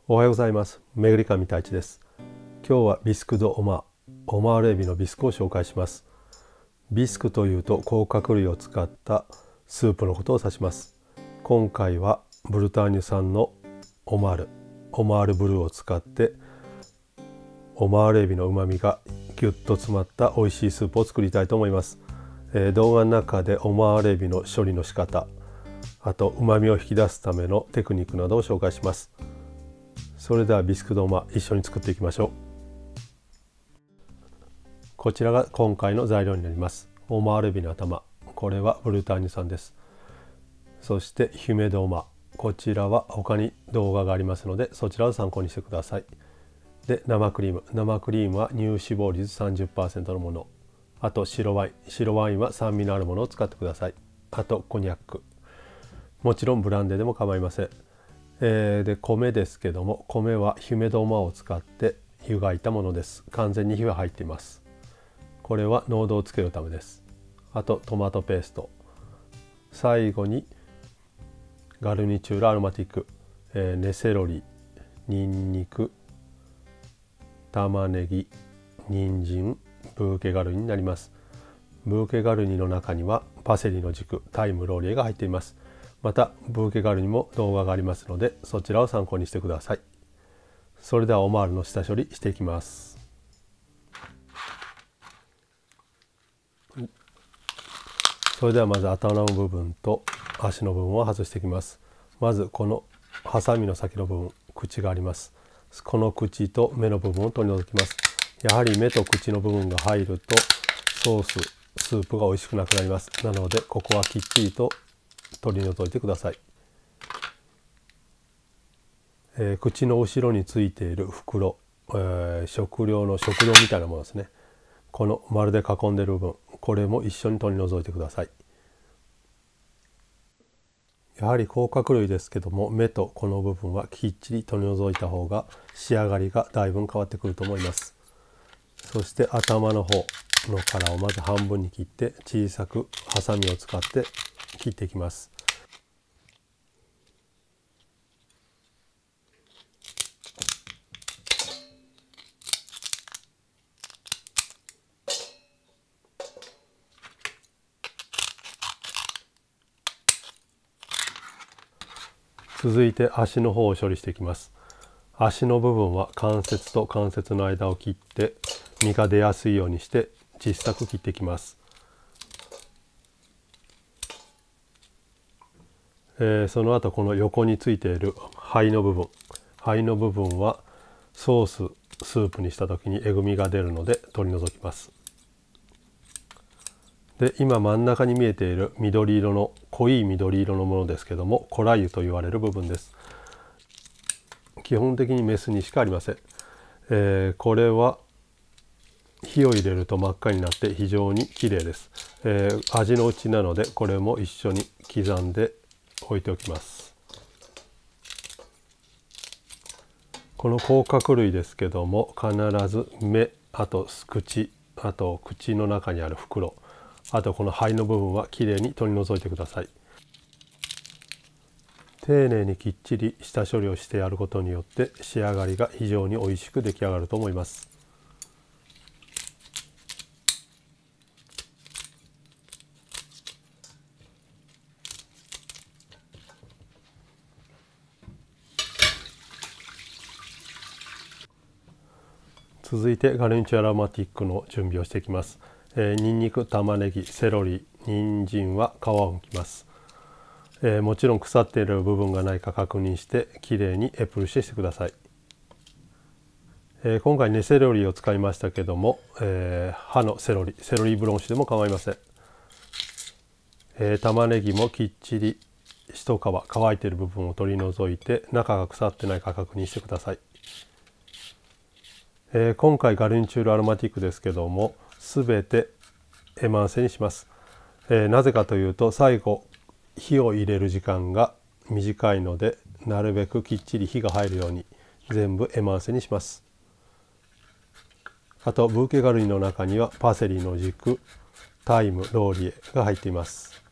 おはようございます。めぐりかみたいちです。今日はビスク・ド・オマールエビのビスクを紹介します。ビスクというと甲殻類を使ったスープのことを指します。今回はブルターニュ産のオマールブルーを使ってオマールエビのうまみがぎゅっと詰まった美味しいスープを作りたいと思います。動画の中でオマールエビの処理の仕方、あとうまみを引き出すためのテクニックなどを紹介します。それではビスク・ド・オマ一緒に作っていきましょう。こちらが今回の材料になります。オマールエビの頭、これはブルターニュ産です。そしてヒュメド・オマ、こちらは他に動画がありますのでそちらを参考にしてください。で、生クリームは乳脂肪率 30% のもの、あと白ワインは酸味のあるものを使ってください。あとコニャック、もちろんブランデーでも構いません。で、米ですけども、米はヒュメド・オマを使って湯がいたものです。完全に火は入っています。これは濃度をつけるためです。あとトマトペースト、最後にガルニチュールアロマティック、ネセロリ、ニンニク、玉ねぎ、人参、ブーケガルニになります。ブーケガルニの中にはパセリの軸、タイム、ローリエが入っています。またブーケガルニも動画がありますのでそちらを参考にしてください。それではオマールの下処理していきます。それではまず頭の部分と足の部分を外していきます。まずこのハサミの先の部分、口があります。この口と目の部分を取り除きます。やはり目と口の部分が入るとスープが美味しくなくなります。なのでここはきっちりと取り除いてください。口の後ろについている袋、食料みたいなものですね。この丸で囲んでいる部分、これも一緒に取り除いてください。やはり甲殻類ですけども、目とこの部分はきっちり取り除いた方が仕上がりがだいぶ変わってくると思います。そして頭の方の殻をまず半分に切って小さくハサミを使って切っていきます。続いて足の方を処理していきます。足の部分は関節と関節の間を切って身が出やすいようにして小さく切っていきます。その後この横についている肺の部分はスープにした時にえぐみが出るので取り除きます。で、今真ん中に見えている濃い緑色のものですけども、コラ油と言われる部分です。基本的にメスにしかありません。これは火を入れると真っ赤になって非常に綺麗です。味のうちなのでこれも一緒に刻んで置いておきます。この甲殻類ですけども、必ず目、あと口の中にある袋、あとこの肺の部分はきれいに取り除いてください。丁寧にきっちり下処理をしてやることによって仕上がりが非常に美味しく出来上がると思います。続いてガルニチュアロマティックの準備をしていきます。ニンニク、玉ねぎ、セロリ、人参は皮を剥きます。もちろん腐っている部分がないか確認してきれいにエプルシェしてください。今回ネセロリを使いましたけども、葉のセロリブロンシュでも構いません。玉ねぎもきっちり一皮乾いている部分を取り除いて中が腐ってないか確認してください。今回ガルニチュールアロマティックですけども、すべてエマンセにします。なぜかというと最後火を入れる時間が短いので、なるべくきっちり火が入るように全部エマンセにします。あとブーケガルニの中にはパセリの軸、タイム、ローリエが入っています。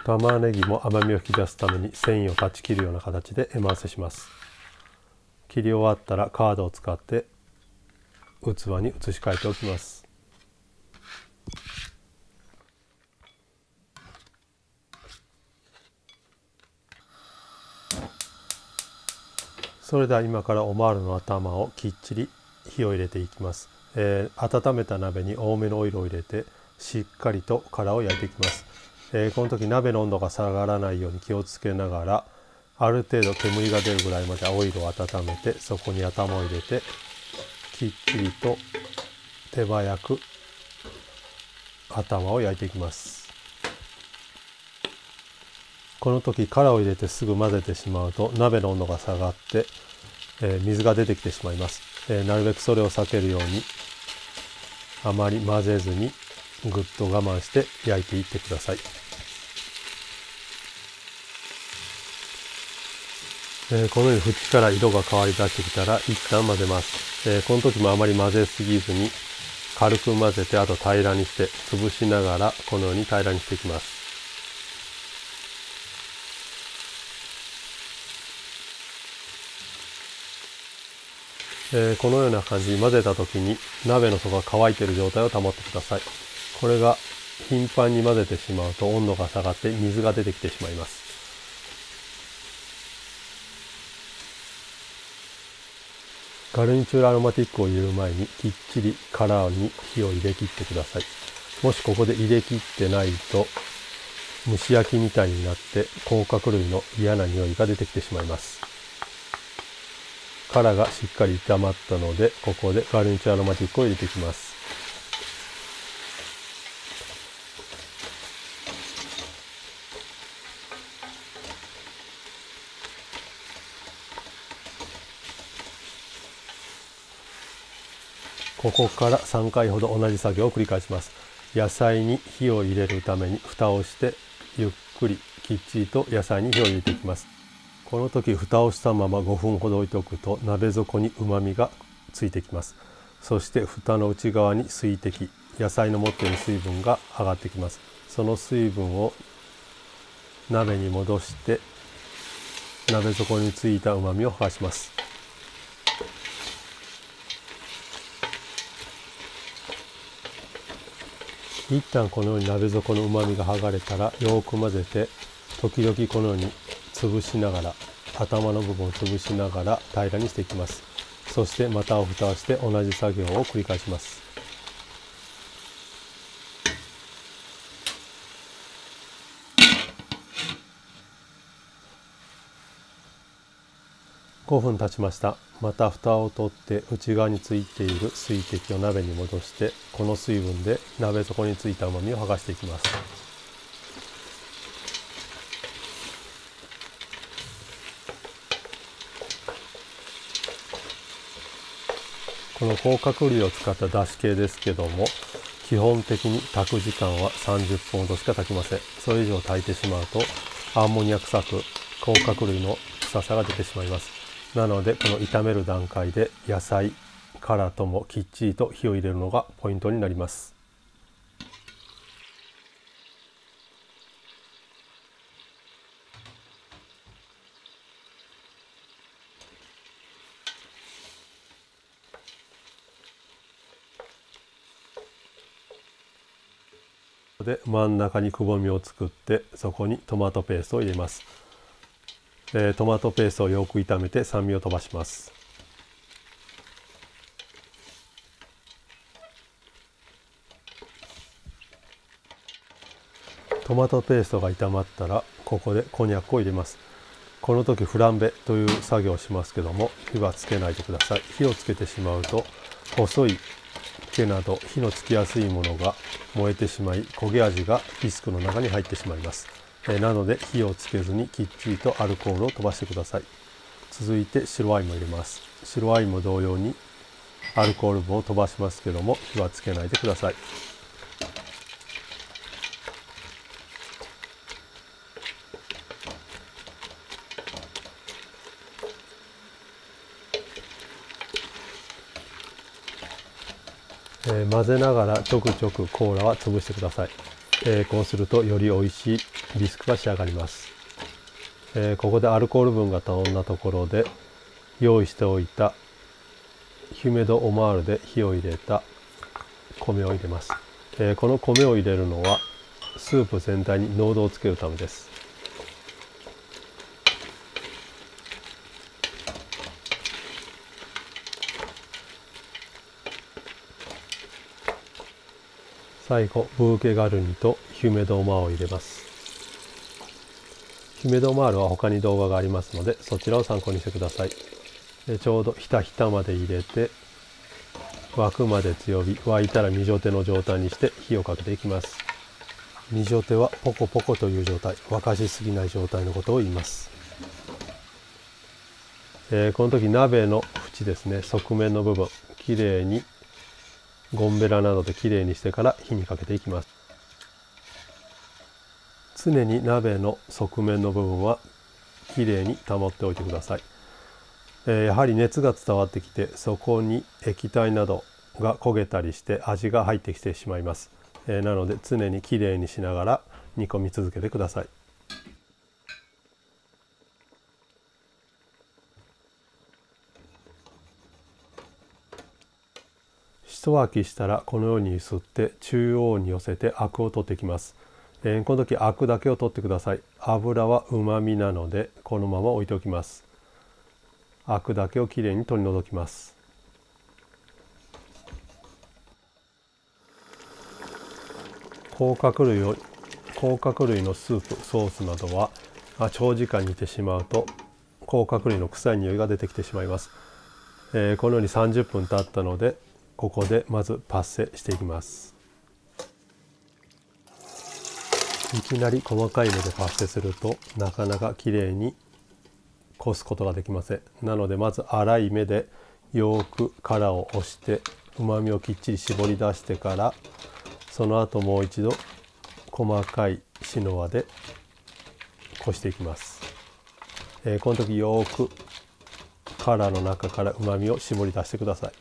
玉ねぎも甘みを引き出すために繊維を断ち切るような形で絵回せします。切り終わったらカードを使って器に移し替えておきます。それでは今からオマールの頭をきっちり火を入れていきます。温めた鍋に多めのオイルを入れてしっかりと殻を焼いていきます。この時鍋の温度が下がらないように気をつけながら、ある程度煙が出るぐらいまでオイルを温めて、そこに頭を入れてきっちりと手早く頭を焼いていきます。この時殻を入れてすぐ混ぜてしまうと鍋の温度が下がって、水が出てきてしまいます。なるべくそれを避けるようにあまり混ぜずにぐっと我慢して焼いていってください。このように縁から色が変わり出してきたら一旦混ぜます。この時もあまり混ぜすぎずに軽く混ぜて、あと平らにして潰しながらこのように平らにしていきます。このような感じに混ぜた時に鍋の底が乾いている状態を保ってください。これが頻繁に混ぜてしまうと温度が下がって水が出てきてしまいます。ガルニチュールアロマティックを入れる前にきっちり殻に火を入れ切ってください。もしここで入れ切ってないと蒸し焼きみたいになって甲殻類の嫌な匂いが出てきてしまいます。殻がしっかり炒まったので、ここでガルニチュールアロマティックを入れていきます。ここから3回ほど同じ作業を繰り返します。野菜に火を入れるために蓋をしてゆっくりきっちりと野菜に火を入れていきます。この時蓋をしたまま5分ほど置いておくと鍋底にうまみがついてきます。そして蓋の内側に水滴、野菜の持っている水分が上がってきます。その水分を鍋に戻して鍋底についたうまみを剥がします。一旦このように鍋底のうまみが剥がれたらよく混ぜて、時々このように潰しながら、頭の部分を潰しながら平らにしていきます。そしてまた蓋をして同じ作業を繰り返します。5分経ちました。また蓋を取って内側についている水滴を鍋に戻して、この水分で鍋底についたうまみを剥がしていきます。この甲殻類を使っただし系ですけども、基本的に炊く時間は30分ほどしか炊きません。それ以上炊いてしまうとアンモニア臭く甲殻類の臭さが出てしまいます。なのでこの炒める段階で野菜、殻ともきっちりと火を入れるのがポイントになります。で真ん中にくぼみを作って、そこにトマトペーストを入れます。トマトペーストをよく炒めて酸味を飛ばします。トマトペーストが炒まったらここでこんにゃくを入れます。この時フランベという作業をしますけども、火はつけないでください。火をつけてしまうと細い毛など火のつきやすいものが燃えてしまい、焦げ味がビスクの中に入ってしまいます。なので火をつけずにきっちりとアルコールを飛ばしてください。続いて白ワインも入れます。白ワインも同様にアルコール分を飛ばしますけども、火はつけないでください。混ぜながらちょくちょくコーラは潰してください。こうするとより美味しいビスクが仕上がります。ここでアルコール分が飛んだところで用意しておいたヒュメドオマールで火を入れた米を入れます。この米を入れるのはスープ全体に濃度をつけるためです。最後ブーケガルニとヒュメドオマールを入れます。ヒュメドオマールは他に動画がありますのでそちらを参考にしてください。ちょうどひたひたまで入れて沸くまで強火、沸いたら二乗手の状態にして火をかけていきます。二乗手はポコポコという状態、沸かしすぎない状態のことを言います。この時鍋の縁ですね、側面の部分きれいにゴンベラなどできれいにしてから火にかけていきます。常に鍋の側面の部分はきれいに保っておいてください。やはり熱が伝わってきてそこに液体などが焦げたりして味が入ってきてしまいます。なので常にきれいにしながら煮込み続けてください。一沸きしたらこのように揺すって中央に寄せてアクを取っていきます。この時アクだけを取ってください。油はうまみなのでこのまま置いておきます。アクだけをきれいに取り除きます。甲殻類のスープ、ソースなどは長時間煮てしまうと甲殻類の臭い匂いが出てきてしまいます。このように30分経ったのでここでまずパッセしていきます。いきなり細かい目でパッセするとなかなかきれいにこすことができません。なのでまず粗い目でよく殻を押してうまみをきっちり絞り出してからその後もう一度細かいシノワでこしていきます。この時よく殻の中からうまみを絞り出してください。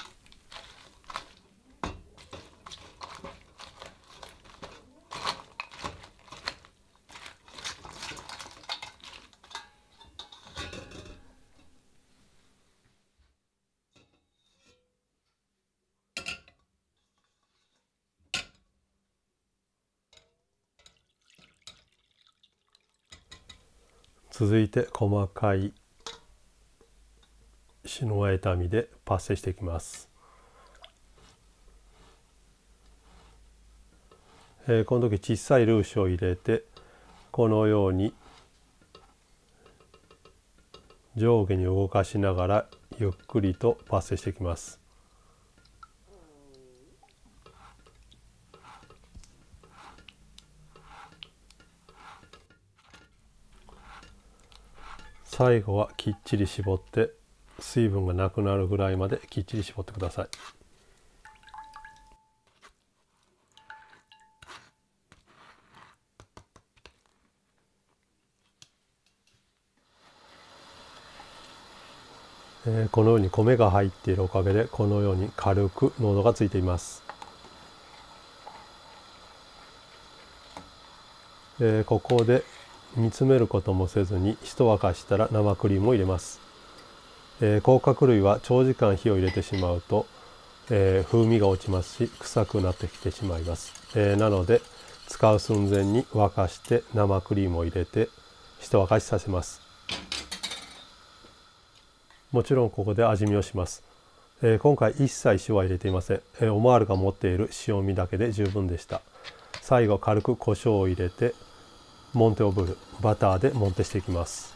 続いて細かいシノワ炒みでパッセしていきます。この時小さいルーシュを入れてこのように上下に動かしながらゆっくりとパッセしていきます。最後はきっちり絞って水分がなくなるぐらいまできっちり絞ってください。このように米が入っているおかげでこのように軽く濃度がついています。ここで煮詰めることもせずに一沸かしたら生クリームを入れます。甲殻類は長時間火を入れてしまうと、風味が落ちますし臭くなってきてしまいます。なので使う寸前に沸かして生クリームを入れて一沸かしさせます。もちろんここで味見をします。今回一切塩は入れていません。オマールが持っている塩味だけで十分でした。最後軽く胡椒を入れてモンテオブルバターでモンテしていきます。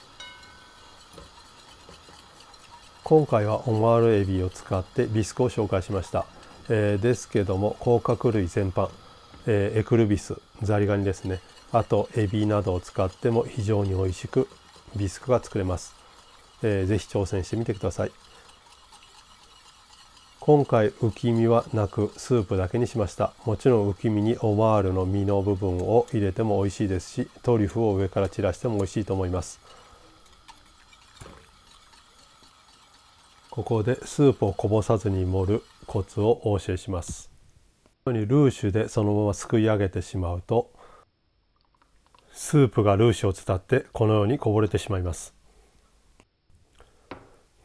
今回はオマールエビを使ってビスクを紹介しました。ですけども甲殻類全般、エクルビス、ザリガニですね、あとエビなどを使っても非常に美味しくビスクが作れます。ぜひ挑戦してみてください。今回浮き身はなくスープだけにしました。もちろん浮き身にオマールの身の部分を入れても美味しいですしトリュフを上から散らしても美味しいと思います。ここでスープをこぼさずに盛るコツをお教えします。ルーシュでそのまますくい上げてしまうとスープがルーシュを伝ってこのようにこぼれてしまいます。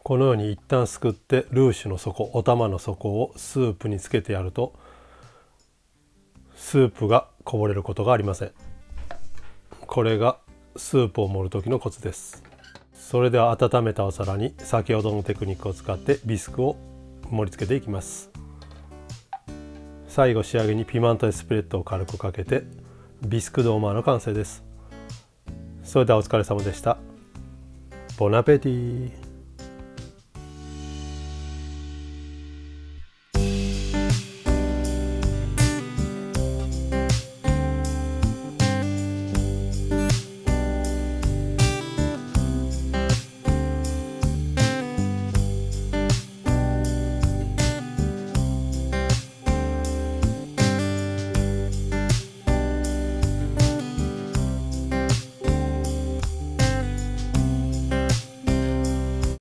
このように一旦すくってルーシュの底、お玉の底をスープにつけてやるとスープがこぼれることがありません。これがスープを盛る時のコツです。それでは温めたお皿に先ほどのテクニックを使ってビスクを盛り付けていきます。最後仕上げにピマントエスプレッドを軽くかけてビスクドーマーの完成です。それではお疲れ様でした。ボナペティ。